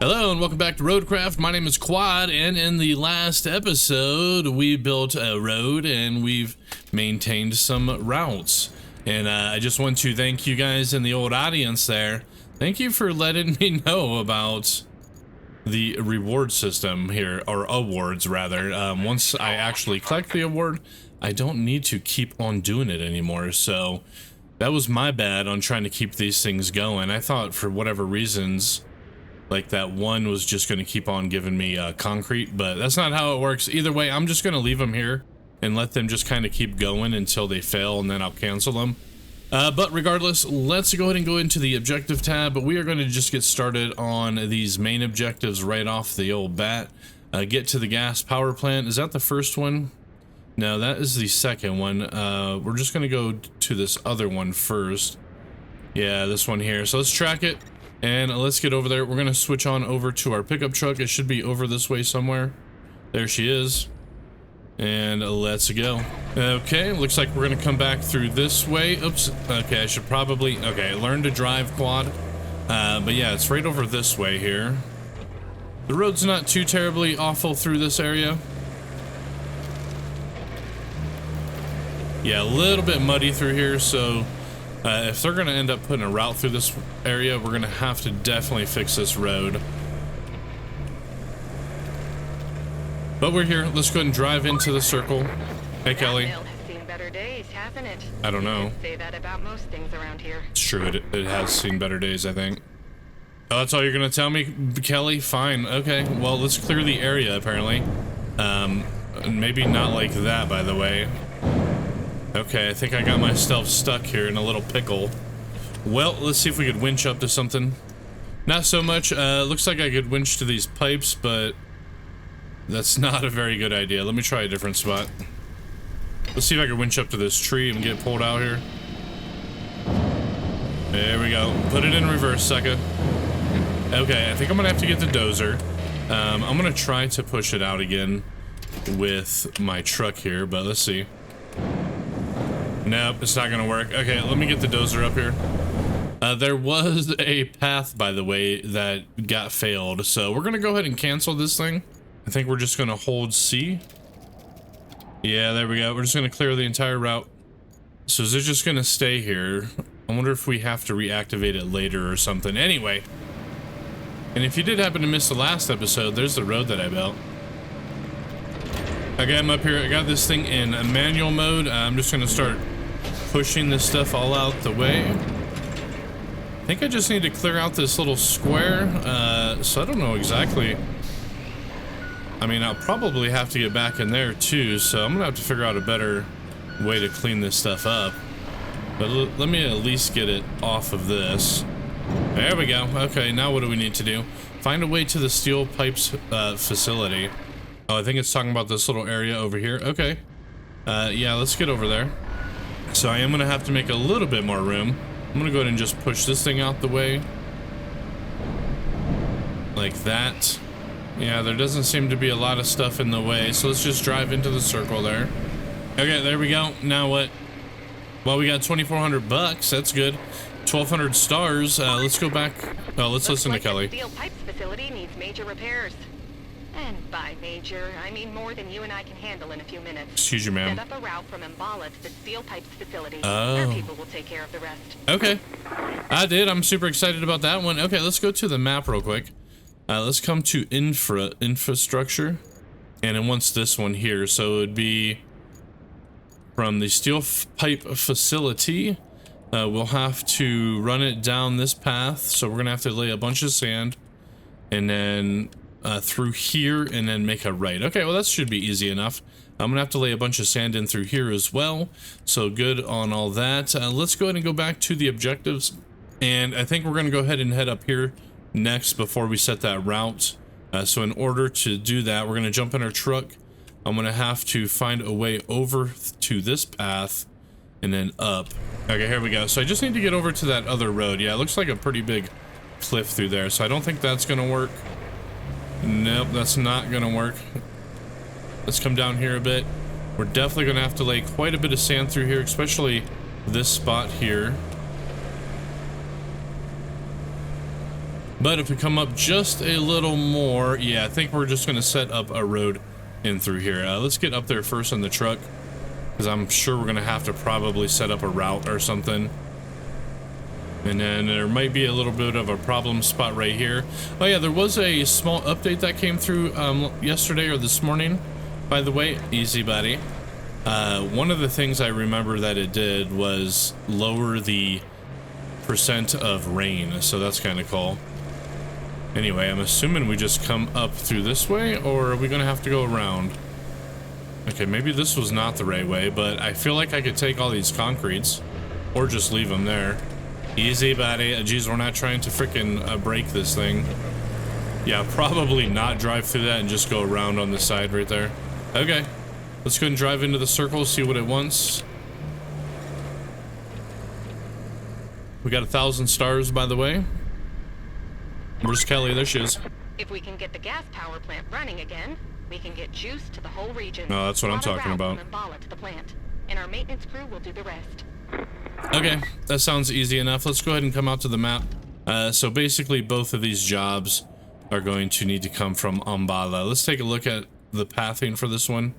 Hello and welcome back to RoadCraft. My name is Quad, and in the last episode we built a road and we've maintained some routes. And I just want to thank you guys in the old audience there. Thank you for letting me know about the reward system here, or awards rather. Once I actually collect the award, I don't need to keep on doing it anymore. So that was my bad on trying to keep these things going. I thought for whatever reasons, like that one was just going to keep on giving me concrete, but that's not how it works. Either way, I'm just going to leave them here and let them just kind of keep going until they fail, and then I'll cancel them. But regardless, let's go ahead and go into the objective tab. But we are going to just get started on these main objectives right off the old bat. Get to the gas power plant. Is that the first one? No, that is the second one. We're just going to go to this other one first. Yeah, this one here. So let's track it. And let's get over there. We're going to switch on over to our pickup truck. It should be over this way somewhere. There she is. And let's go. Okay, looks like we're going to come back through this way. Oops. Okay, I should probably... Okay, learn to drive, Quad. But yeah, it's right over this way here. The road's not too terribly awful through this area. Yeah, a little bit muddy through here, so... if they're going to end up putting a route through this area, we're going to have to definitely fix this road. But we're here. Let's go ahead and drive into the circle. Hey, Kelly. Has seen better days, hasn't it? I don't know. Say that about most things around here. It's true. It has seen better days, I think. Oh, that's all you're going to tell me, Kelly? Fine. Okay. Well, let's clear the area, apparently. Maybe not like that, by the way. Okay, I think I got myself stuck here in a little pickle. Well, let's see if we could winch up to something. Not so much. Looks like I could winch to these pipes, but that's not a very good idea. Let me try a different spot. Let's see if I can winch up to this tree and get pulled out here. There we go. Put it in reverse, sucker. Okay, I think I'm gonna have to get the dozer. I'm gonna try to push it out again with my truck here, but let's see. Nope, it's not gonna work. Okay, let me get the dozer up here. There was a path, by the way, that got failed, so we're gonna go ahead and cancel this thing. I think we're just gonna hold C. Yeah, there we go. We're just gonna clear the entire route. So is it just gonna stay here? I wonder if we have to reactivate it later or something. Anyway, and if you did happen to miss the last episode, there's the road that I built. Okay, I'm up here. I got this thing in manual mode. I'm just gonna start pushing this stuff all out the way. I think I just need to clear out this little square. So I don't know exactly. I mean, I'll probably have to get back in there too, so I'm gonna have to figure out a better way to clean this stuff up. But let me at least get it off of this. There we go. Okay, now what do we need to do? Find a way to the steel pipes facility. Oh, I think it's talking about this little area over here. Okay. Yeah, let's get over there. So I am going to have to make a little bit more room. I'm going to go ahead and just push this thing out the way. Like that. Yeah, there doesn't seem to be a lot of stuff in the way. So let's just drive into the circle there. Okay, there we go. Now what? Well, we got 2,400 bucks. That's good. 1,200 stars. Let's go back. Oh, let's listen to Kelly. The steel pipes facility needs major repairs. And by major, I mean more than you and I can handle in a few minutes. Excuse you, ma'am. Set up a route from Mbmiipx to the steel pipes facility. Oh. Our people will take care of the rest. Okay. I did. I'm super excited about that one. Okay, let's go to the map real quick. Let's come to infrastructure. And it wants this one here. So it would be from the steel pipe facility. We'll have to run it down this path. So we're going to have to lay a bunch of sand. And then... through here and then make a right. Okay, well that should be easy enough. I'm gonna have to lay a bunch of sand in through here as well. So good on all that. Let's go ahead and go back to the objectives. And I think we're gonna go ahead and head up here next before we set that route. So in order to do that, we're gonna jump in our truck. I'm gonna have to find a way over to this path and then up. Okay, here we go. So I just need to get over to that other road. Yeah, it looks like a pretty big cliff through there. So I don't think that's gonna work. Nope, that's not gonna work. Let's come down here a bit. We're definitely gonna have to lay quite a bit of sand through here, especially this spot here. But if we come up just a little more, yeah, I think we're just going to set up a road in through here. Let's get up there first on the truck, because I'm sure we're going to have to probably set up a route or something. And then there might be a little bit of a problem spot right here. Oh yeah, there was a small update that came through yesterday or this morning, by the way. Easy, buddy. One of the things I remember that it did was lower the percent of rain, so that's kind of cool. Anyway, I'm assuming we just come up through this way, or are we gonna have to go around? Okay, maybe this was not the right way, but I feel like I could take all these concretes or just leave them there. Easy, buddy. Geez, we're not trying to freaking break this thing. Yeah, probably not drive through that and just go around on the side right there. Okay, let's go and drive into the circle, see what it wants. We got 1,000 stars, by the way. Where's Kelly? There she is. If we can get the gas power plant running again, we can get juice to the whole region. No, that's what I'm talking about. From Mbala to the plant, and our maintenance crew will do the rest. Okay, that sounds easy enough. Let's go ahead and come out to the map. So basically, both of these jobs are going to need to come from Mbala. Let's take a look at the pathing for this one.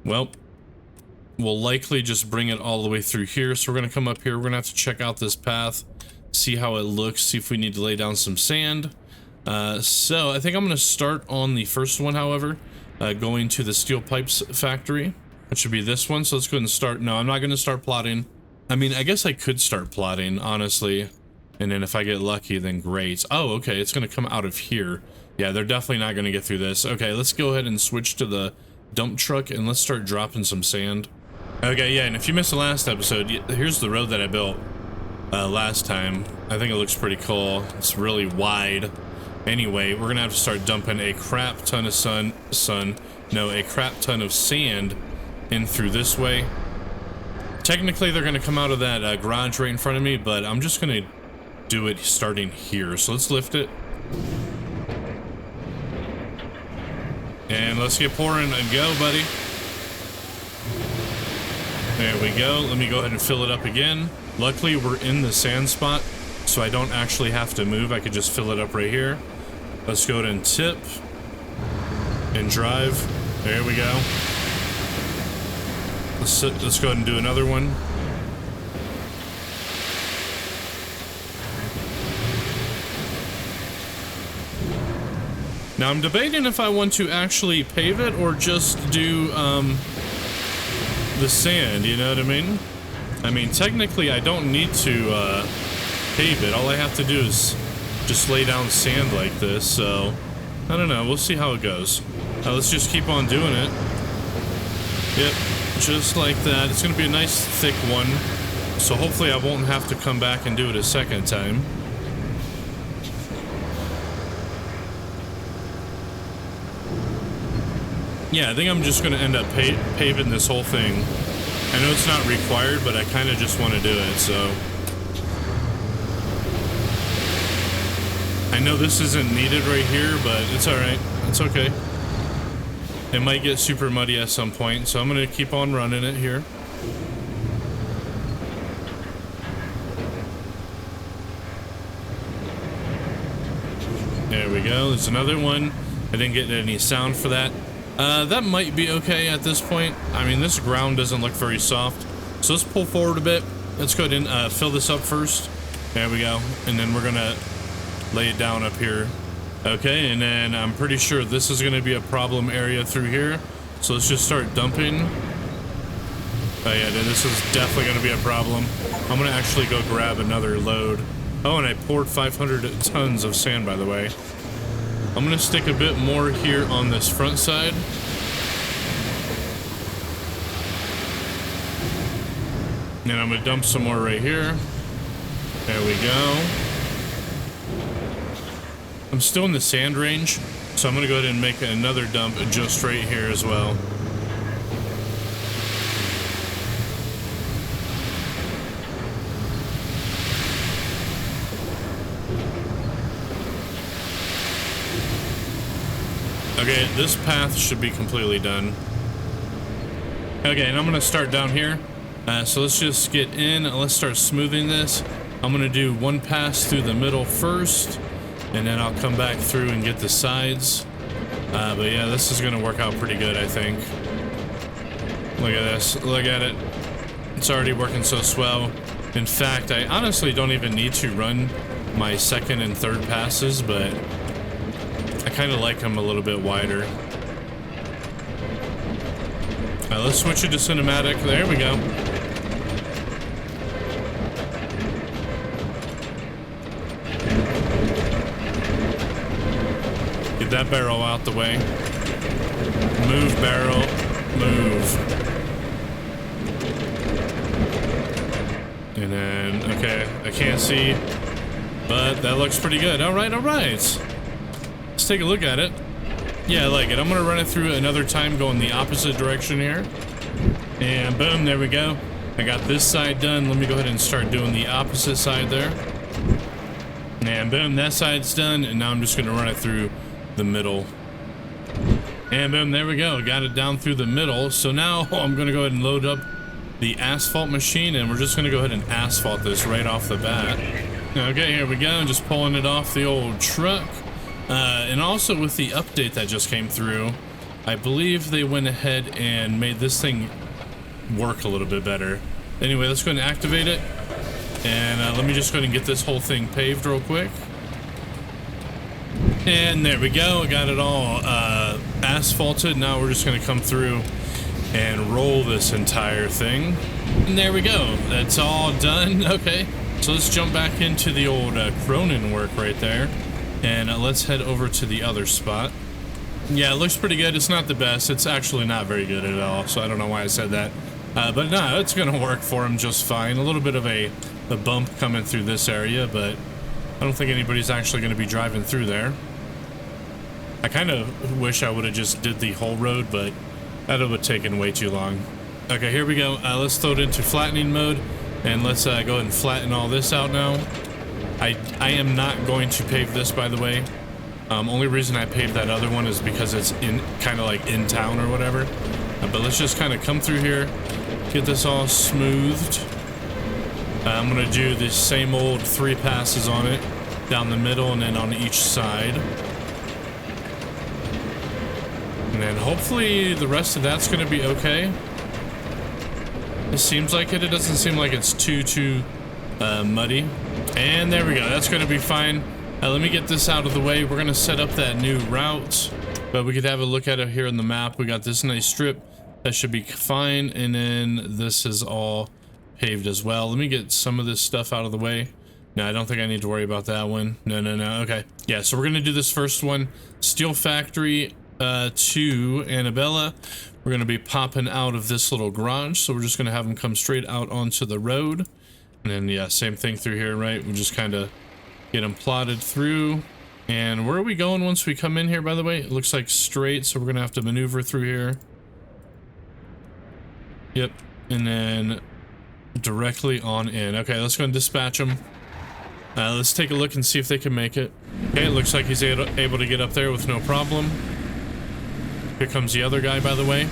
Well, we'll likely just bring it all the way through here. So we're going to come up here. We're going to have to check out this path, see how it looks, see if we need to lay down some sand. So I think I'm going to start on the first one, however, going to the steel pipes factory. It should be this one. So let's go ahead and start. No, I'm not going to start plotting. I mean, I guess I could start plotting, honestly. And then if I get lucky, then great. Oh, okay. It's going to come out of here. Yeah, they're definitely not going to get through this. Okay, let's go ahead and switch to the dump truck and let's start dropping some sand. Okay, yeah, and if you missed the last episode, here's the road that I built last time. I think it looks pretty cool. It's really wide. Anyway, we're going to have to start dumping a crap ton of a crap ton of sand in through this way. Technically, they're going to come out of that garage right in front of me, but I'm just going to do it starting here. So let's lift it. And let's get pouring and go, buddy. There we go. Let me go ahead and fill it up again. Luckily, we're in the sand spot, so I don't actually have to move. I could just fill it up right here. Let's go ahead and tip and drive. There we go. Let's go ahead and do another one. Now I'm debating if I want to actually pave it or just do the sand, you know what I mean? I mean, technically I don't need to pave it. All I have to do is just lay down sand like this, so I don't know. We'll see how it goes. Let's just keep on doing it. Yep, just like that. It's gonna be a nice thick one, so hopefully I won't have to come back and do it a second time. Yeah, I think I'm just going to end up paving this whole thing. I know it's not required, but I kind of just want to do it, so. I know this isn't needed right here, but it's alright. It's okay. It might get super muddy at some point, so I'm going to keep on running it here. There we go. There's another one. I didn't get any sound for that. That might be okay at this point. I mean, this ground doesn't look very soft. So let's pull forward a bit. Let's go ahead and fill this up first. There we go. And then we're going to lay it down up here. Okay, and then I'm pretty sure this is going to be a problem area through here. So let's just start dumping. Oh yeah, this is definitely going to be a problem. I'm going to actually go grab another load. Oh, and I poured 500 tons of sand, by the way. I'm going to stick a bit more here on this front side. And I'm going to dump some more right here. There we go. I'm still in the sand range, so I'm going to go ahead and make another dump just right here as well. Okay, this path should be completely done. Okay, and I'm going to start down here. So let's just get in and let's start smoothing this. I'm gonna do one pass through the middle first, and then I'll come back through and get the sides. But yeah, this is gonna work out pretty good, I think. Look at this, look at it. It's already working so swell. In fact, I honestly don't even need to run my second and third passes, but I kind of like them a little bit wider. Let's switch it to cinematic. There we go. Get that barrel out the way. Move, barrel. Move. And then, okay, I can't see, but that looks pretty good. All right, all right. Let's take a look at it. Yeah, I like it. I'm gonna run it through another time going the opposite direction here. And boom, there we go. I got this side done. Let me go ahead and start doing the opposite side there. And boom, that side's done. And now I'm just gonna run it through the middle. And boom, there we go. Got it down through the middle. So now I'm gonna go ahead and load up the asphalt machine, and we're just gonna go ahead and asphalt this right off the bat. Okay, here we go. Just pulling it off the old truck. And also with the update that just came through, I believe they went ahead and made this thing work a little bit better. Anyway, let's go ahead and activate it. And let me just go ahead and get this whole thing paved real quick. And there we go. Got it all asphalted. Now we're just going to come through and roll this entire thing. And there we go. That's all done. Okay. So let's jump back into the old Cronin work right there. And let's head over to the other spot. Yeah, it looks pretty good. It's not the best. It's actually not very good at all. So I don't know why I said that. But no, it's going to work for him just fine. A little bit of a bump coming through this area, but I don't think anybody's actually going to be driving through there. I kind of wish I would have just did the whole road, but that would have taken way too long. Okay, here we go. Let's throw it into flattening mode, and let's go ahead and flatten all this out now. I am not going to pave this, by the way. Only reason I paved that other one is because it's in kind of like in town or whatever. But let's just kind of come through here, get this all smoothed. I'm gonna do the same old 3 passes on it, down the middle and then on each side. And then hopefully the rest of that's gonna be okay. It seems like it. It doesn't seem like it's too muddy. And there we go. That's gonna be fine. Let me get this out of the way. We're gonna set up that new route, but we could have a look at it here on the map. We got this nice strip that should be fine, and then this is all paved as well. Let me get some of this stuff out of the way. No, I don't think I need to worry about that one. No. Okay, yeah, so we're gonna do this first one, Steel Factory to Annabella. We're gonna be popping out of this little garage, so we're just gonna have them come straight out onto the road. And then yeah, same thing through here, right? We just kind of get them plotted through. And where are we going once we come in here, by the way? It looks like straight, so we're gonna have to maneuver through here. Yep, and then directly on in. Okay, let's go and dispatch them. Let's take a look and see if they can make it. Okay, it looks like he's able to get up there with no problem. Here comes the other guy, by the way.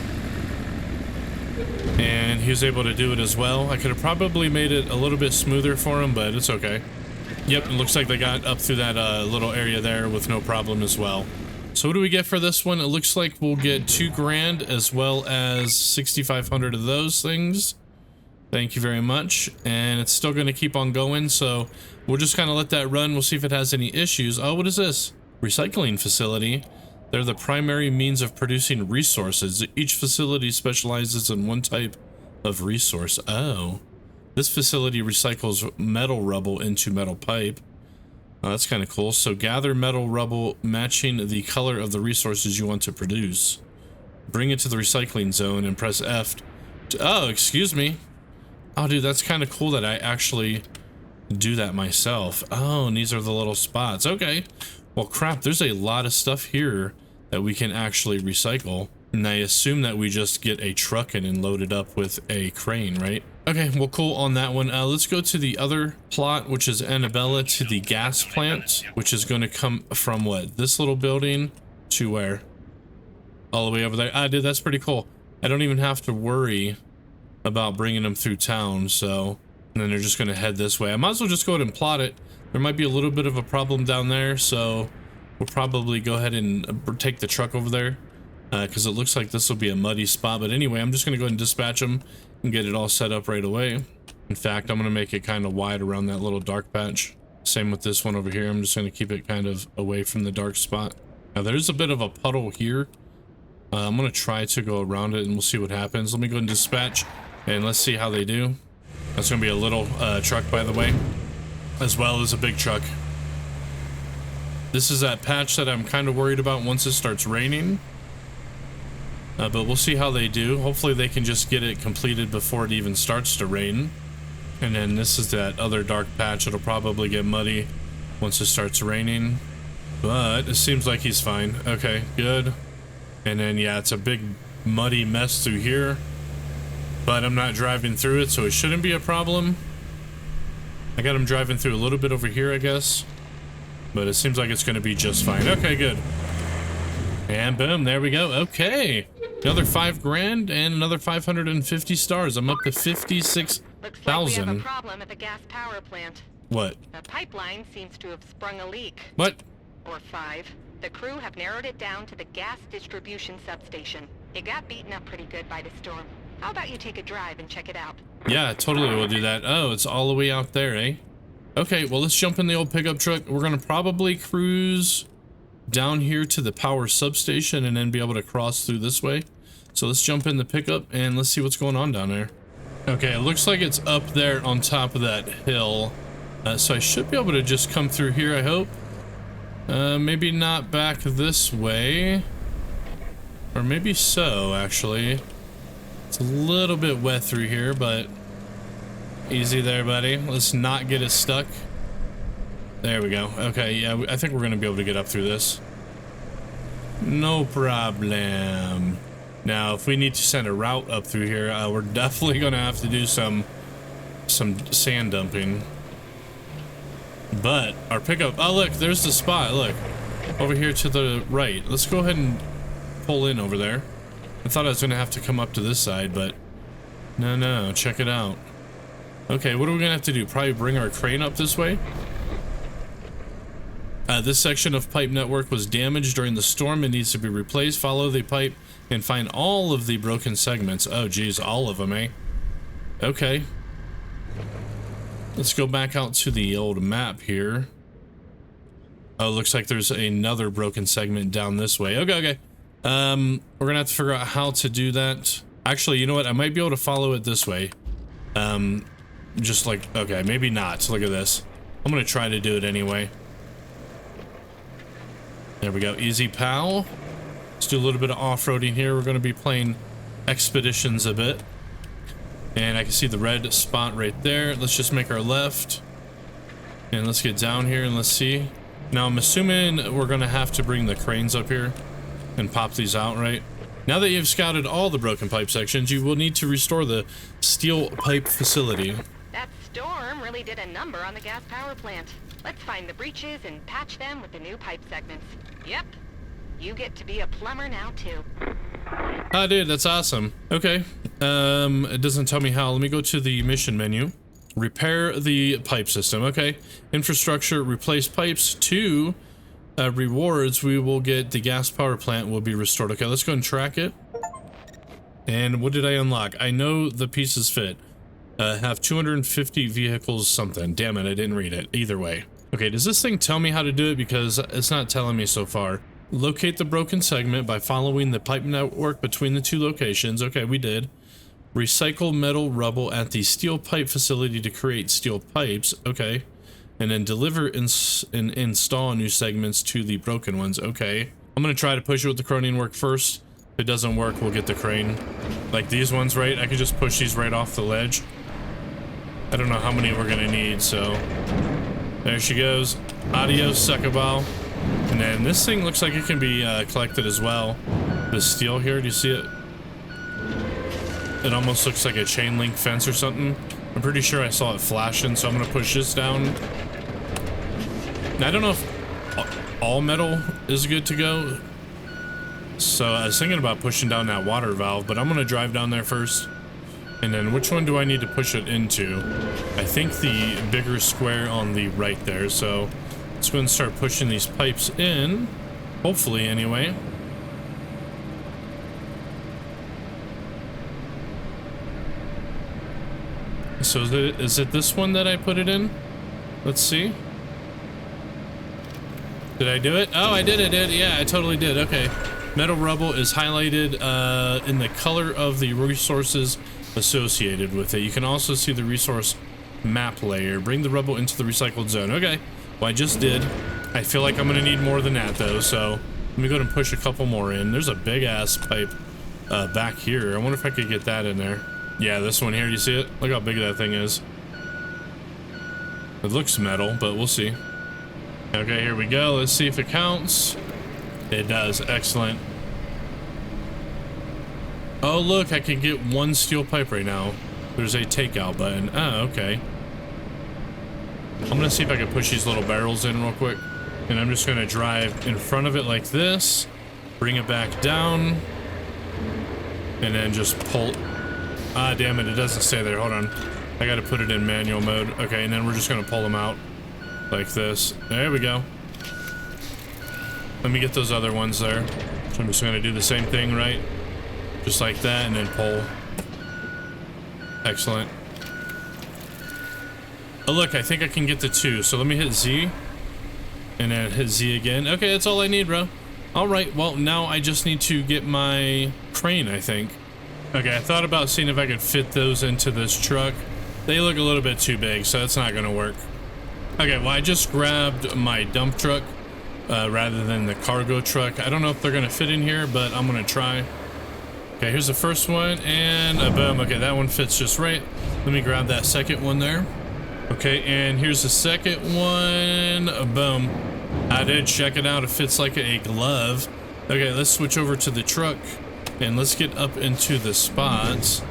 And he was able to do it as well. I could have probably made it a little bit smoother for him, but it's okay. Yep, it looks like they got up through that little area there with no problem as well. So what do we get for this one? It looks like we'll get $2 grand as well as 6,500 of those things. Thank you very much. And it's still going to keep on going, so we'll just kind of let that run. We'll see if it has any issues. Oh, what is this? Recycling facility. They're the primary means of producing resources. Each facility specializes in one type of resource. Oh. This facility recycles metal rubble into metal pipe. Oh, that's kind of cool. So gather metal rubble matching the color of the resources you want to produce. Bring it to the recycling zone and press F. Oh, excuse me. Oh, dude, that's kind of cool that I actually do that myself. Oh, and these are the little spots. Okay. Well, crap, there's a lot of stuff here that we can actually recycle. And I assume that we just get a truck in and load it up with a crane, right? Okay, well, cool on that one. Let's go to the other plot, which is Annabella, to the gas plant, which is going to come from what? This little building to where? All the way over there. Ah, dude, that's pretty cool. I don't even have to worry about bringing them through town, so And then they're just gonna head this way. I might as well just go ahead and plot it. There might be a little bit of a problem down there, so we'll probably go ahead and take the truck over there, because it looks like this will be a muddy spot. But anyway, I'm just gonna go ahead and dispatch them and get it all set up right away. In fact, I'm gonna make it kind of wide around that little dark patch. Same with this one over here. I'm just gonna keep it kind of away from the dark spot. Now there's a bit of a puddle here. I'm gonna try to go around it and we'll see what happens. Let me go ahead and dispatch and let's see how they do. That's gonna be a little truck, by the way, as well as a big truck. This is that patch that I'm kind of worried about once it starts raining. But we'll see how they do. Hopefully they can just get it completed before it even starts to rain. And then this is that other dark patch. It'll probably get muddy once it starts raining. But it seems like he's fine. Okay, good. And then, yeah, it's a big muddy mess through here. But I'm not driving through it, so it shouldn't be a problem. I got him driving through a little bit over here, I guess. But it seems like it's going to be just fine. Okay, good. And boom, there we go. Okay. Another 5 grand and another 550 stars. I'm up to 56,000. Looks like we have a problem at the gas power plant. What? The pipeline seems to have sprung a leak. What? Or 5. The crew have narrowed it down to the gas distribution substation. It got beaten up pretty good by the storm. How about you take a drive and check it out? Yeah, totally, we'll do that. Oh, it's all the way out there, eh? Okay, well, let's jump in the old pickup truck. We're gonna probably cruise down here to the power substation and then be able to cross through this way. So let's jump in the pickup and let's see what's going on down there. Okay, it looks like it's up there on top of that hill. So I should be able to just come through here, I hope. Maybe not back this way. Or maybe so, actually. It's a little bit wet through here, but easy there, buddy. Let's not get it stuck. There we go. Okay, yeah, I think we're gonna be able to get up through this. No problem. Now, if we need to send a route up through here, we're definitely gonna have to do some sand dumping. But our pickup, oh look, there's the spot. Look, over here to the right. Let's go ahead and pull in over there. I thought I was gonna have to come up to this side, but no, check it out. Okay, what are we gonna have to do? Probably bring our crane up this way. This section of pipe network was damaged during the storm and needs to be replaced. Follow the pipe and find all of the broken segments. Oh geez, all of them, eh? Okay. Let's go back out to the old map here. Oh, looks like there's another broken segment down this way. Okay. We're gonna have to figure out how to do that. Actually, you know what? I might be able to follow it this way. Just like, okay, maybe not. Look at this. I'm gonna try to do it anyway. There we go. Easy pal. Let's do a little bit of off-roading here. We're gonna be playing expeditions a bit. And I can see the red spot right there. Let's just make our left. And let's get down here and let's see. Now I'm assuming we're gonna have to bring the cranes up here and pop these out, right? Now that you've scouted all the broken pipe sections, you will need to restore the steel pipe facility. That storm really did a number on the gas power plant. Let's find the breaches and patch them with the new pipe segments. Yep. You get to be a plumber now, too. Ah, dude, that's awesome. Okay. It doesn't tell me how. Let me go to the mission menu. Repair the pipe system. Okay. Infrastructure, replace pipes. 2 rewards. We will get the gas power plant will be restored. Okay, let's go and track it. And what did I unlock? I know the pieces fit. Have 250 vehicles something. Damn it, I didn't read it. Either way. Okay, does this thing tell me how to do it? Because it's not telling me so far. Locate the broken segment by following the pipe network between the 2 locations. Okay, we did. Recycle metal rubble at the steel pipe facility to create steel pipes. Okay. And then deliver and install new segments to the broken ones. Okay. I'm going to try to push it with the croning work first. If it doesn't work, we'll get the crane. Like these ones, right? I could just push these right off the ledge. I don't know how many we're going to need, so... There she goes. Adios, suckaball. And then this thing looks like it can be collected as well. The steel here, do you see it? It almost looks like a chain link fence or something. I'm pretty sure I saw it flashing, so I'm gonna push this down. Now, I don't know if all metal is good to go. So I was thinking about pushing down that water valve, but I'm gonna drive down there first. And then which one do I need to push it into? I think the bigger square on the right there. So let's go and start pushing these pipes in. Hopefully, anyway. So is it this one that I put it in? Let's see. Did I do it? Oh, I did. Yeah, I totally did. Okay. Metal rubble is highlighted in the color of the resources associated with it. You can also see the resource map layer. Bring the rubble into the recycled zone. Okay. Well, I just did. I feel like I'm going to need more than that, though. So let me go ahead and push a couple more in. There's a big-ass pipe back here. I wonder if I could get that in there. Yeah, this one here. You see it? Look how big that thing is. It looks metal, but we'll see. Okay, here we go. Let's see if it counts. It does. Excellent. Oh, look, I can get one steel pipe right now. There's a takeout button. Oh, okay. I'm gonna see if I can push these little barrels in real quick. And I'm just gonna drive in front of it like this, bring it back down, and then just pull. Ah, damn it, it doesn't stay there. Hold on. I gotta put it in manual mode. Okay, and then we're just gonna pull them out like this. There we go. Let me get those other ones there. So I'm just gonna do the same thing, right? Just like that, and then pull. Excellent. Oh, look, I think I can get the two. So let me hit Z. And then hit Z again. Okay, that's all I need, bro. All right, well, now I just need to get my crane, I think. Okay, I thought about seeing if I could fit those into this truck. They look a little bit too big, so that's not gonna work. Okay, well, I just grabbed my dump truck rather than the cargo truck. I don't know if they're gonna fit in here, but I'm gonna try. Okay, here's the first one, and boom. Okay, that one fits just right. Let me grab that second one there. Okay, and here's the second one. Boom. I did check it out. It fits like a glove. Okay, let's switch over to the truck, and let's get up into the spots.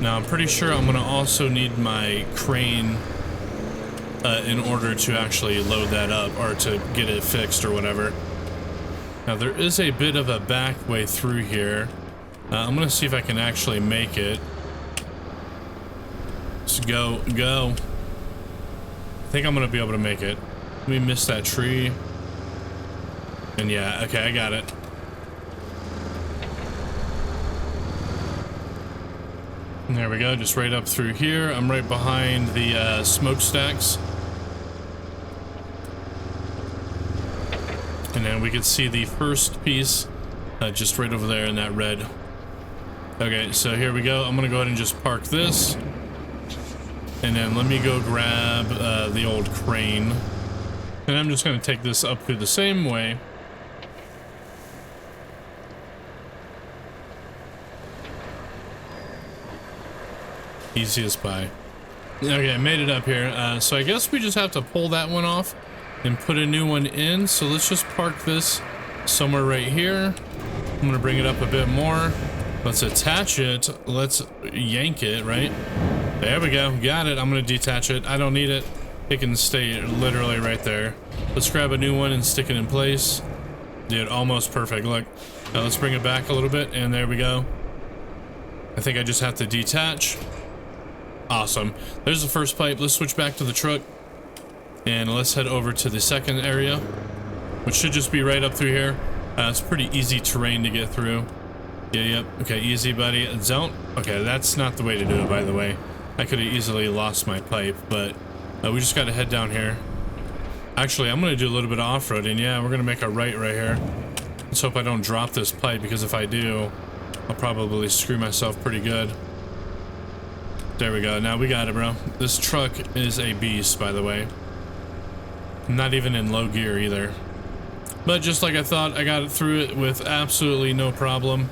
Now, I'm pretty sure I'm gonna also need my crane in order to actually load that up, or to get it fixed or whatever. Now, there is a bit of a back way through here. I'm gonna see if I can actually make it. Let's go. I think I'm gonna be able to make it. Let me miss that tree. And yeah, okay, I got it. And there we go, just right up through here. I'm right behind the smokestacks. And then we can see the first piece just right over there in that red. Okay, so here we go. I'm gonna go ahead and just park this. And then let me go grab the old crane. And I'm just gonna take this up through the same way. Easy as pie. Okay, I made it up here. So I guess we just have to pull that one off and put a new one in. So let's just park this somewhere right here. I'm gonna bring it up a bit more. Let's attach it. Let's yank it, right? There we go. Got it. I'm gonna detach it. I don't need it. It can stay literally right there. Let's grab a new one and stick it in place. Dude, almost perfect. Look. Now let's bring it back a little bit, and there we go. I think I just have to detach. Awesome. There's the first pipe. Let's switch back to the truck, and let's head over to the second area, which should just be right up through here. It's pretty easy terrain to get through. Yep. Okay, easy, buddy. Don't. Okay, that's not the way to do it, by the way. I could have easily lost my pipe, but we just got to head down here. Actually, I'm going to do a little bit of off-roading. Yeah, we're going to make a right here. Let's hope I don't drop this pipe, because if I do, I'll probably screw myself pretty good. There we go. Now we got it, bro. This truck is a beast, by the way. Not even in low gear either. But just like I thought, I got it through it with absolutely no problem.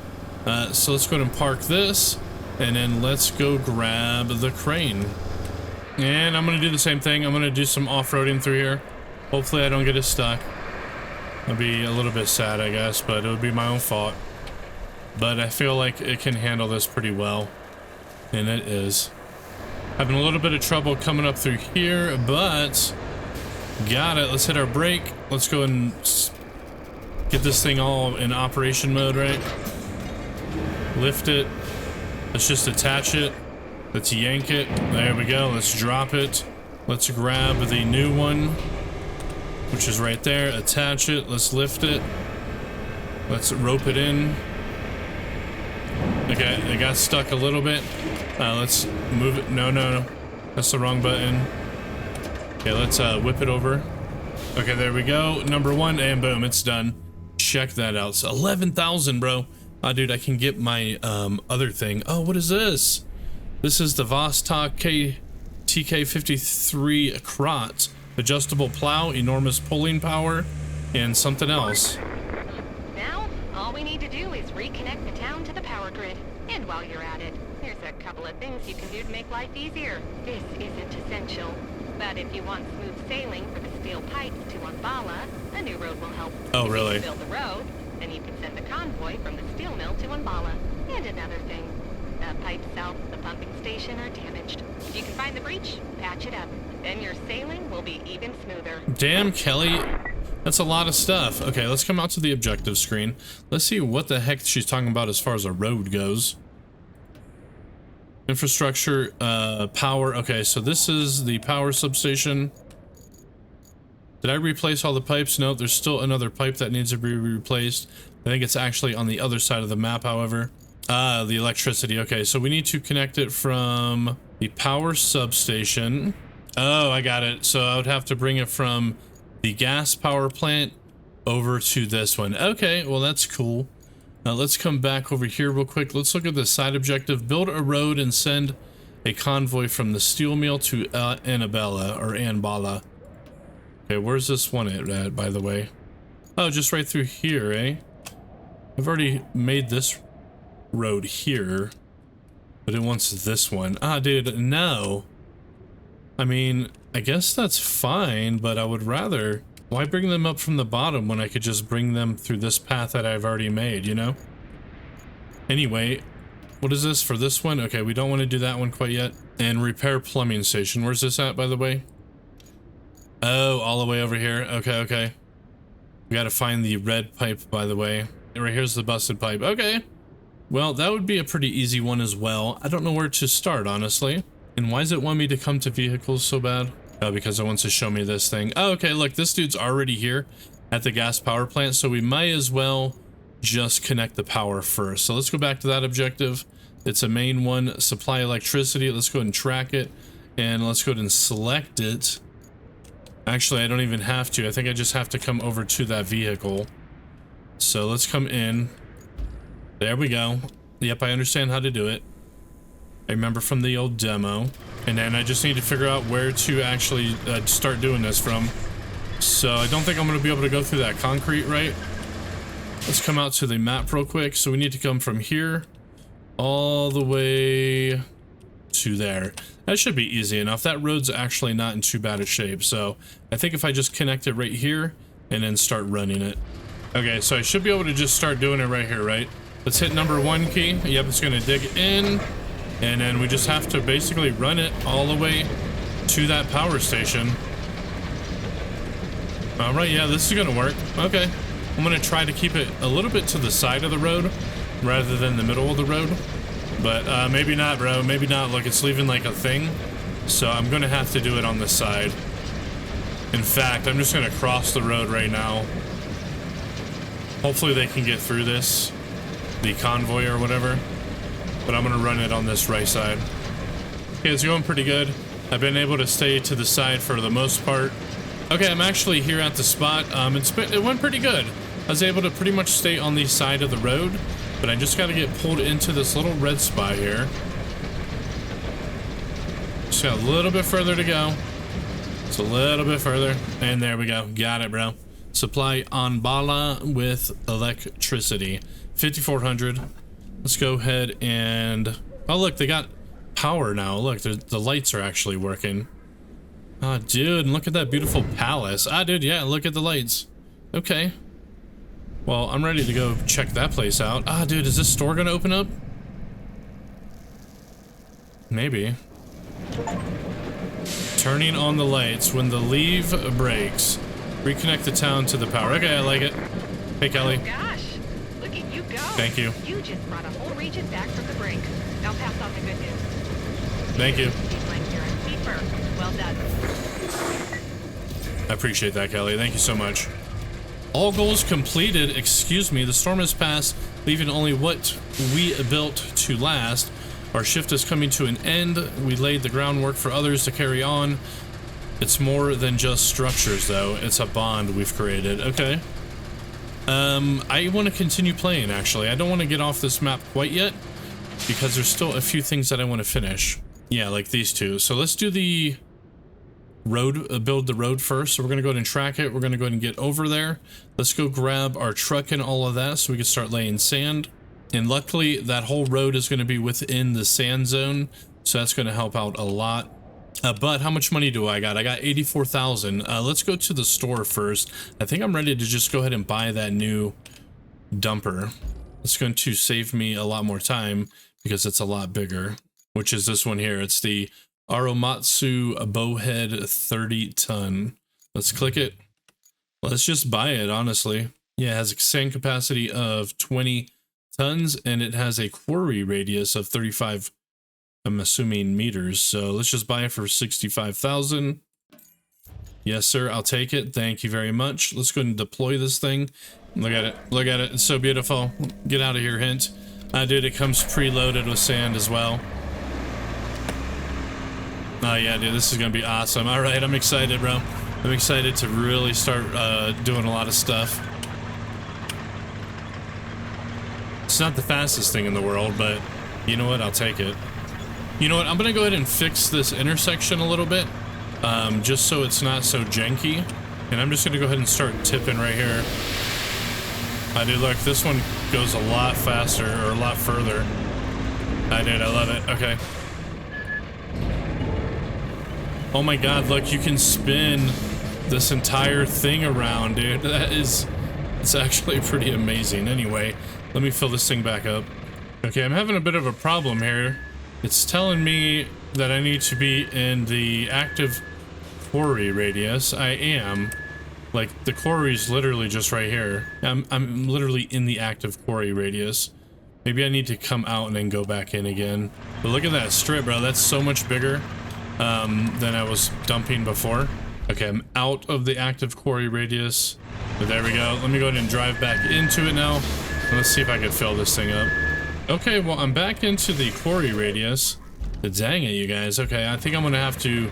So let's go ahead and park this, and then let's go grab the crane. And I'm going to do the same thing. I'm going to do some off-roading through here. Hopefully I don't get it stuck. I'll be a little bit sad, I guess, but it would be my own fault. But I feel like it can handle this pretty well. And it is. Having a little bit of trouble coming up through here, but got it. Let's hit our brake. Let's go and get this thing all in operation mode, right? Lift it. Let's just attach it. Let's yank it. There we go. Let's drop it. Let's grab the new one, which is right there. Attach it. Let's lift it. Let's rope it in. Okay, it got stuck a little bit. Let's move it. No, no, no. That's the wrong button. Okay, let's whip it over. Okay, there we go. Number one, and boom, it's done. Check that out. It's 11,000, bro. Ah, dude, I can get my other thing. Oh, what is this? This is the Vostok TK53 Krot. Adjustable plow, enormous pulling power, and something else. Now, all we need to do is reconnect the town to the power grid. And while you're at it, there's a couple of things you can do to make life easier. This isn't essential, but if you want smooth sailing for the steel pipes to Umbala, a new road will help. Oh, really? If you build the road, then you can send a convoy from the steel mill to Umbala. And another thing, the pipes south of the pumping station are damaged. If you can find the breach, patch it up. Then your sailing will be even smoother. Damn, Kelly. That's a lot of stuff. Okay, let's come out to the objective screen. Let's see what the heck she's talking about as far as a road goes. Infrastructure, power. Okay, so this is the power substation. Did I replace all the pipes? No, there's still another pipe that needs to be replaced. I think it's actually on the other side of the map, however. The electricity. Okay, so we need to connect it from the power substation. Oh, I got it. So I would have to bring it from the gas power plant over to this one. Okay, well, that's cool. Now let's come back over here real quick. Let's look at the side objective. Build a road and send a convoy from the steel mill to Anbala. Okay, where's this one at, by the way? Oh, just right through here, eh? I've already made this road here, but it wants this one. Ah, dude, no. I mean, I guess that's fine, but I would rather... Why bring them up from the bottom when I could just bring them through this path that I've already made, you know? Anyway, what is this for this one? Okay, we don't want to do that one quite yet. And repair plumbing station. Where's this at, by the way? Oh, all the way over here. Okay, okay. We gotta find the red pipe, by the way. Right here's the busted pipe. Okay. Well, that would be a pretty easy one as well. I don't know where to start, honestly. And why does it want me to come to vehicles so bad? Oh, because it wants to show me this thing. Oh, okay, look, this dude's already here at the gas power plant, so we might as well just connect the power first. So let's go back to that objective. It's a main one, supply electricity. Let's go ahead and track it, and let's go ahead and select it. Actually, I don't even have to. I think I just have to come over to that vehicle. So let's come in. There we go. Yep, I understand how to do it. I remember from the old demo. And then I just need to figure out where to actually start doing this from. So I don't think I'm going to be able to go through that concrete, right? Let's come out to the map real quick. So we need to come from here all the way to there. That should be easy enough. That road's actually not in too bad a shape. So I think if I just connect it right here and then start running it. Okay, so I should be able to just start doing it right here, right? Let's hit number 1 key. Yep, it's going to dig in. And then we just have to basically run it all the way to that power station. All right, yeah, this is gonna work. Okay, I'm gonna try to keep it a little bit to the side of the road rather than the middle of the road. But maybe not, bro, maybe not. Look, it's leaving like a thing. So I'm gonna have to do it on the side. In fact, I'm just gonna cross the road right now. Hopefully they can get through this, the convoy or whatever. But I'm gonna run it on this right side. Okay, it's going pretty good. I've been able to stay to the side for the most part. Okay, I'm actually here at the spot. It went pretty good. I was able to pretty much stay on the side of the road, but I just gotta get pulled into this little red spot here. Just got a little bit further to go. It's a little bit further, and there we go. Got it, bro. Supply Anbala with electricity. 5,400. Let's go ahead and... Oh, look, they got power now. Look, the lights are actually working. Oh, dude, and look at that beautiful palace. Ah, dude, yeah, look at the lights. Okay. Well, I'm ready to go check that place out. Ah, dude, is this store gonna open up? Maybe. Turning on the lights when the leave breaks. Reconnect the town to the power. Okay, I like it. Hey, Kelly. Oh gosh, look at you go. Thank you. You just brought a whole region back from the brink. Now pass on the good news. Thank you. Seems like you're a keeper. Well done. I appreciate that, Kelly. Thank you so much. All goals completed. Excuse me. The storm has passed, leaving only what we built to last. Our shift is coming to an end. We laid the groundwork for others to carry on. It's more than just structures, though. It's a bond we've created. Okay. I want to continue playing, actually. I don't want to get off this map quite yet, because there's still a few things that I want to finish. Yeah, like these two. So let's do the road, build the road first. So we're going to go ahead and track it. We're going to go ahead and get over there. Let's go grab our truck and all of that so we can start laying sand. And luckily, that whole road is going to be within the sand zone, so that's going to help out a lot. But how much money do I got? I got 84,000. Let's go to the store first. I think I'm ready to just go ahead and buy that new dumper. It's going to save me a lot more time because it's a lot bigger, which is this one here. It's the Aromatsu Bowhead 30 ton. Let's click it. Let's just buy it, honestly. Yeah, it has a sand capacity of 20 tons, and it has a quarry radius of 35, I'm assuming, meters. So let's just buy it for 65,000. Yes, sir. I'll take it. Thank you very much. Let's go and deploy this thing. Look at it. Look at it. It's so beautiful. Get out of here, Hint. Dude, it comes preloaded with sand as well. Oh, yeah, dude. This is going to be awesome. All right. I'm excited, bro. I'm excited to really start doing a lot of stuff. It's not the fastest thing in the world, but you know what? I'll take it. You know what? I'm going to go ahead and fix this intersection a little bit, just so it's not so janky. And I'm just going to go ahead and start tipping right here. Dude, look, this one goes a lot faster, or a lot further. Dude, I love it. Okay. Oh my God, look, you can spin this entire thing around, dude. It's actually pretty amazing. Anyway, let me fill this thing back up. Okay, I'm having a bit of a problem here. It's telling me that I need to be in the active quarry radius. I am. Like, the quarry's literally just right here. I'm literally in the active quarry radius. Maybe I need to come out and then go back in again. But look at that strip, bro. That's so much bigger than I was dumping before. Okay, I'm out of the active quarry radius. But there we go. Let me go ahead and drive back into it now. Let's see if I can fill this thing up. Okay, well, I'm back into the quarry radius. Dang it, you guys. Okay, I think I'm gonna have to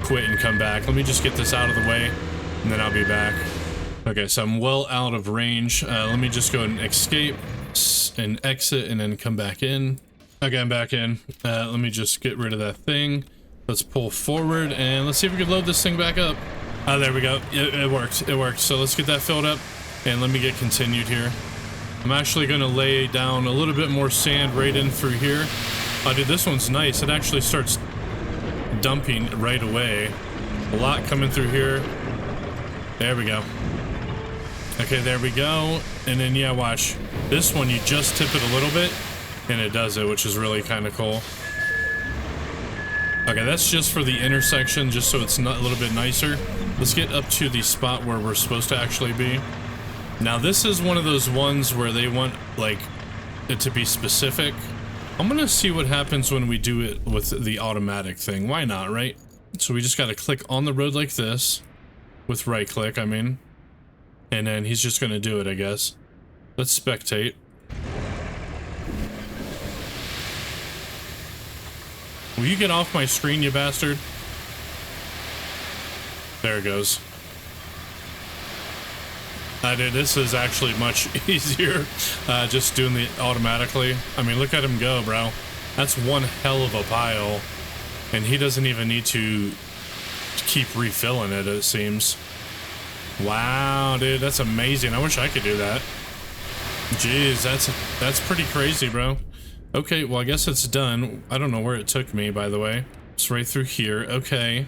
quit and come back. Let me just get this out of the way, and then I'll be back. Okay, so I'm well out of range. Let me just go and escape and exit and then come back in. Okay, I'm back in. Let me just get rid of that thing. Let's pull forward and let's see if we can load this thing back up. Oh, there we go. It worked. It worked. So let's get that filled up and let me get continued here. I'm actually going to lay down a little bit more sand right in through here. Oh, dude, this one's nice. It actually starts dumping right away. A lot coming through here. There we go. Okay, there we go. And then, yeah, watch. This one, you just tip it a little bit, and it does it, which is really kind of cool. Okay, that's just for the intersection, just so it's not a little bit nicer. Let's get up to the spot where we're supposed to actually be. Now, this is one of those ones where they want, like, it to be specific. I'm gonna see what happens when we do it with the automatic thing. Why not, right? So we just gotta click on the road like this, with right click, I mean. And then he's just gonna do it, I guess. Let's spectate. Will you get off my screen, you bastard? There it goes. Dude, this is actually much easier, just doing it automatically. I mean, look at him go, bro. That's one hell of a pile. And he doesn't even need to keep refilling it, it seems. Wow, dude, that's amazing. I wish I could do that. Jeez, that's pretty crazy, bro. Okay, well, I guess it's done. I don't know where it took me, by the way. It's right through here. Okay.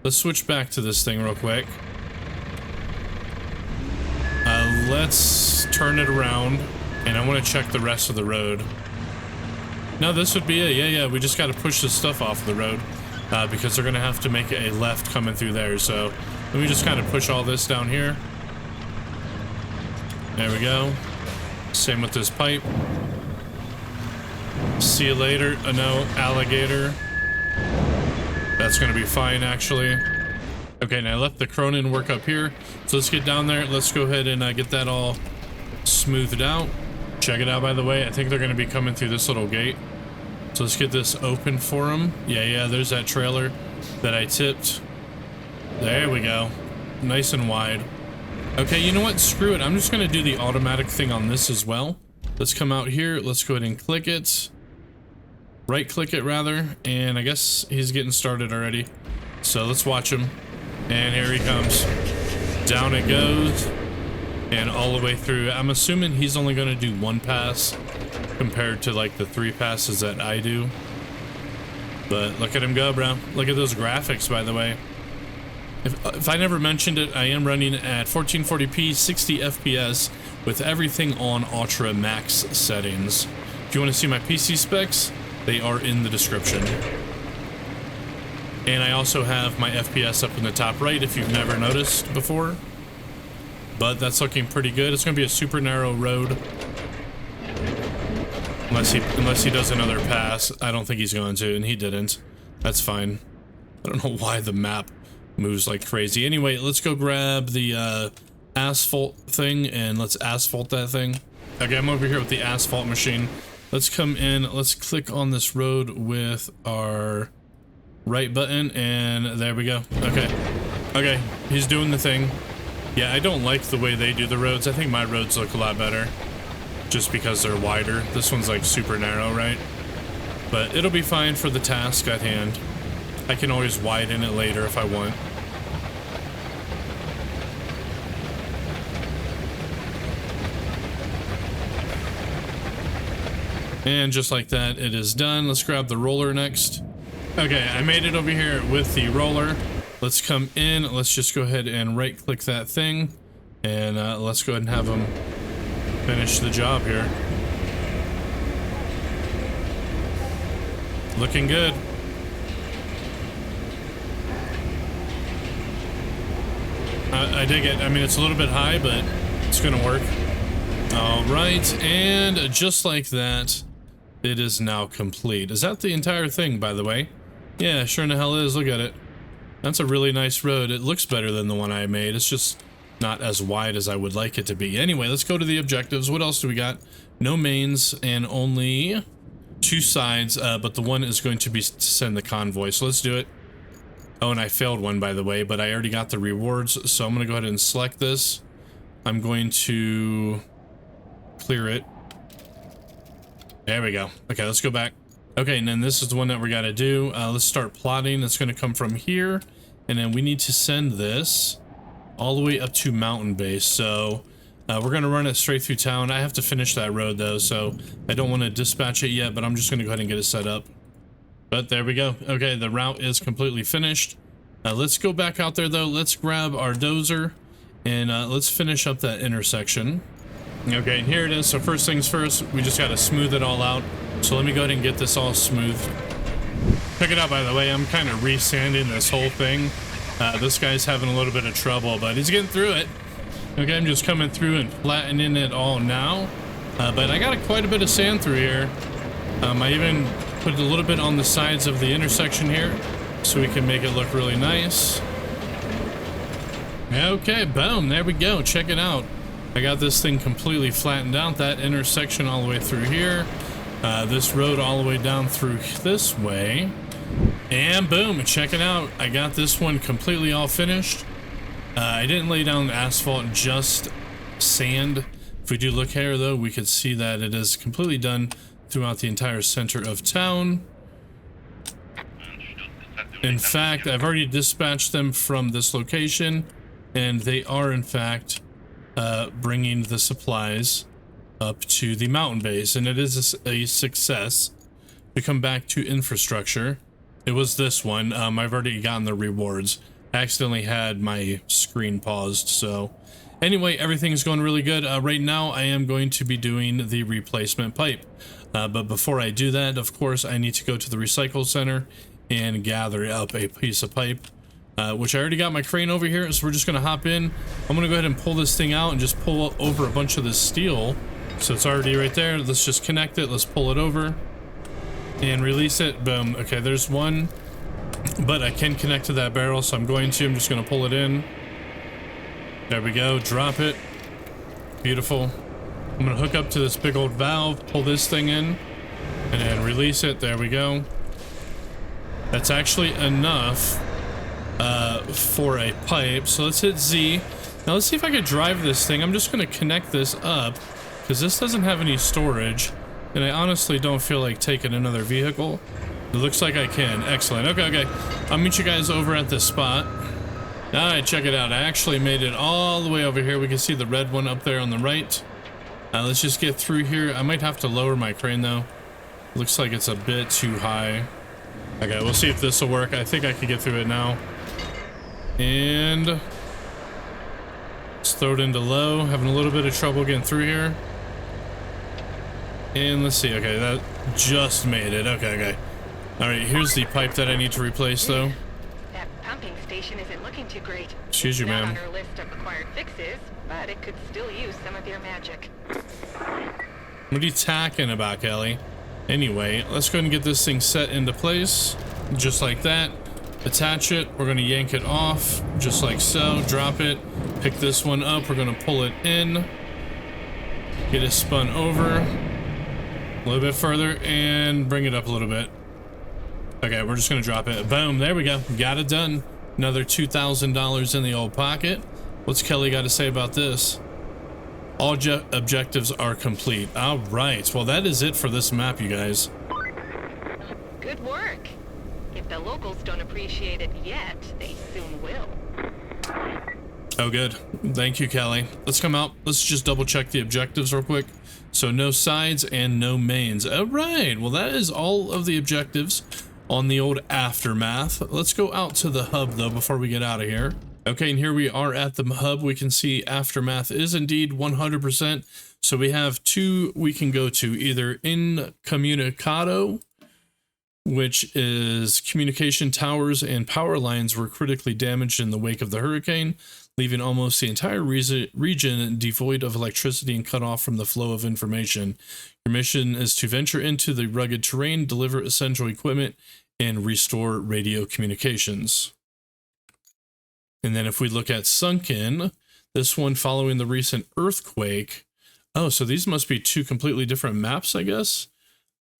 Let's switch back to this thing real quick. Let's turn it around, and I want to check the rest of the road. No, this would be it. Yeah, we just got to push this stuff off the road, because they're going to have to make a left coming through there. So let me just kind of push all this down here. There we go. Same with this pipe. See you later. No, alligator. That's gonna be fine, actually. Okay, now I left the Cronin work up here. So let's get down there. Let's go ahead and get that all smoothed out. Check it out, by the way. I think they're gonna be coming through this little gate. So let's get this open for them. Yeah, there's that trailer that I tipped. There we go. Nice and wide. Okay, you know what? Screw it. I'm just gonna do the automatic thing on this as well. Let's come out here. Let's go ahead and click it. Right click it rather. And I guess he's getting started already. So let's watch him. And here he comes. Down it goes. And all the way through. I'm assuming he's only going to do one pass compared to like the 3 passes that I do. But look at him go, bro. Look at those graphics, by the way. If I never mentioned it, I am running at 1440p 60 FPS with everything on ultra max settings. If you want to see my PC specs, they are in the description. And I also have my FPS up in the top right if you've never noticed before. But that's looking pretty good. It's going to be a super narrow road. Unless he does another pass. I don't think he's going to, and he didn't. That's fine. I don't know why the map moves like crazy. Anyway, let's go grab the asphalt thing and let's asphalt that thing. Okay, I'm over here with the asphalt machine. Let's come in. Let's click on this road with our right button, and there we go. Okay, he's doing the thing. Yeah, I don't like the way they do the roads. I think my roads look a lot better just because they're wider. This one's like super narrow, right? But it'll be fine for the task at hand. I can always widen it later if I want. And just like that, it is done. Let's grab the roller next. Okay, I made it over here with the roller. Let's come in. Let's just go ahead and right click that thing. And let's go ahead and have them finish the job here. Looking good. I dig it. I mean, it's a little bit high, but it's gonna work. All right, and just like that, it is now complete. Is that the entire thing, by the way? Yeah, sure in the hell is. Look at it. That's a really nice road. It looks better than the one I made. It's just not as wide as I would like it to be. Anyway, let's go to the objectives. What else do we got? No mains and only 2 sides, but the one is going to be to send the convoy. So let's do it. Oh, and I failed one, by the way, but I already got the rewards. So I'm going to go ahead and select this. I'm going to clear it. There we go. Okay, let's go back. Okay, and then this is the one that we got to do. Let's start plotting. It's going to come from here, and then we need to send this all the way up to Mountain Base. So we're going to run it straight through town. I have to finish that road, though, so I don't want to dispatch it yet, but I'm just going to go ahead and get it set up. But there we go. Okay, the route is completely finished. Let's go back out there, though. Let's grab our dozer, and let's finish up that intersection. Okay, and here it is. So first things first, we just got to smooth it all out. So let me go ahead and get this all smooth. Check it out, by the way. I'm kind of re-sanding this whole thing. This guy's having a little bit of trouble, but he's getting through it. Okay, I'm just coming through and flattening it all now. But I got quite a bit of sand through here. I even put a little bit on the sides of the intersection here so we can make it look really nice. Okay, boom, there we go. Check it out. I got this thing completely flattened out, that intersection all the way through here. This road all the way down through this way. And boom, check it out. I got this one completely all finished. I didn't lay down asphalt, just sand. If we do look here, though, we could see that it is completely done throughout the entire center of town. In fact, I've already dispatched them from this location, and they are, in fact, bringing the supplies up to the mountain base, and it is a success. We come back to infrastructure. It was this one. I've already gotten the rewards. I accidentally had my screen paused, so anyway, everything's going really good. Right now I am going to be doing the replacement pipe, but before I do that, of course, I need to go to the recycle center and gather up a piece of pipe, which I already got my crane over here, so we're just gonna hop in. I'm gonna go ahead and pull this thing out and just pull over a bunch of this steel. So it's already right there. Let's just connect it. Let's pull it over. and release it. Boom. Okay, there's one, but I can connect to that barrel, so I'm just gonna pull it in. There we go. Drop it. Beautiful. I'm gonna hook up to this big old valve, pull this thing in, and then release it. There we go. That's actually enough for a pipe. So let's hit Z. Now let's see if I could drive this thing. I'm just gonna connect this up because this doesn't have any storage, and I honestly don't feel like taking another vehicle. It looks like I can. Excellent. Okay. I'll meet you guys over at this spot. All right, check it out. I actually made it all the way over here. We can see the red one up there on the right. Let's just get through here. I might have to lower my crane though. Looks like it's a bit too high. Okay, we'll see if this will work. I think I can get through it now. And let's throw it into low. Having a little bit of trouble getting through here. And let's see. Okay, that just made it. Okay. All right, here's the pipe that I need to replace though. That pumping station isn't looking too great. Excuse you, ma'am. Not on our list of required fixes, but it could still use some of your magic. What are you talking about, Kelly? Anyway, let's go ahead and get this thing set into place. Just like that. Attach it. We're going to yank it off. Just like so. Drop it. Pick this one up. We're going to pull it in. Get it spun over. A little bit further. And bring it up a little bit. Okay, we're just going to drop it. Boom. There we go. Got it done. Another $2,000 in the old pocket. What's Kelly got to say about this? All objectives are complete. All right. Well, that is it for this map, you guys. Good work. If the locals don't appreciate it yet, they soon will. Oh, good. Thank you, Kelly. Let's come out. Let's just double check the objectives real quick. So no sides and no mains. All right. Well, that is all of the objectives on the old Aftermath. Let's go out to the hub, though, before we get out of here. Okay, and here we are at the hub. We can see Aftermath is indeed 100%. So we have two we can go to, either Incommunicado, which is communication towers and power lines were critically damaged in the wake of the hurricane, leaving almost the entire region devoid of electricity and cut off from the flow of information. Your mission is to venture into the rugged terrain, deliver essential equipment, and restore radio communications. And then if we look at Sunken, this one following the recent earthquake. Oh, so these must be two completely different maps, I guess.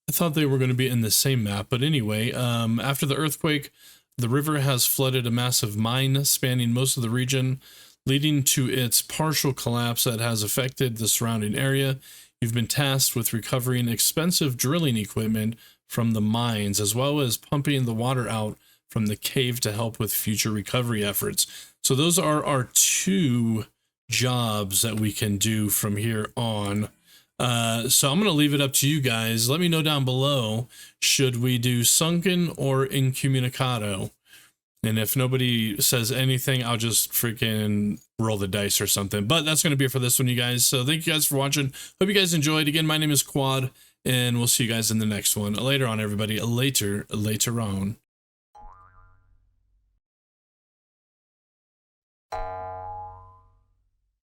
I thought they were going to be in the same map. But anyway, after the earthquake, the river has flooded a massive mine spanning most of the region, leading to its partial collapse that has affected the surrounding area. You've been tasked with recovering expensive drilling equipment from the mines, as well as pumping the water out from the cave to help with future recovery efforts. So those are our two jobs that we can do from here on. So I'm going to leave it up to you guys. Let me know down below, should we do Sunken or Incommunicado? And if nobody says anything, I'll just freaking roll the dice or something. But that's going to be it for this one, you guys. So thank you guys for watching. Hope you guys enjoyed. Again, my name is Quad, and we'll see you guys in the next one. Later on, everybody. Later on.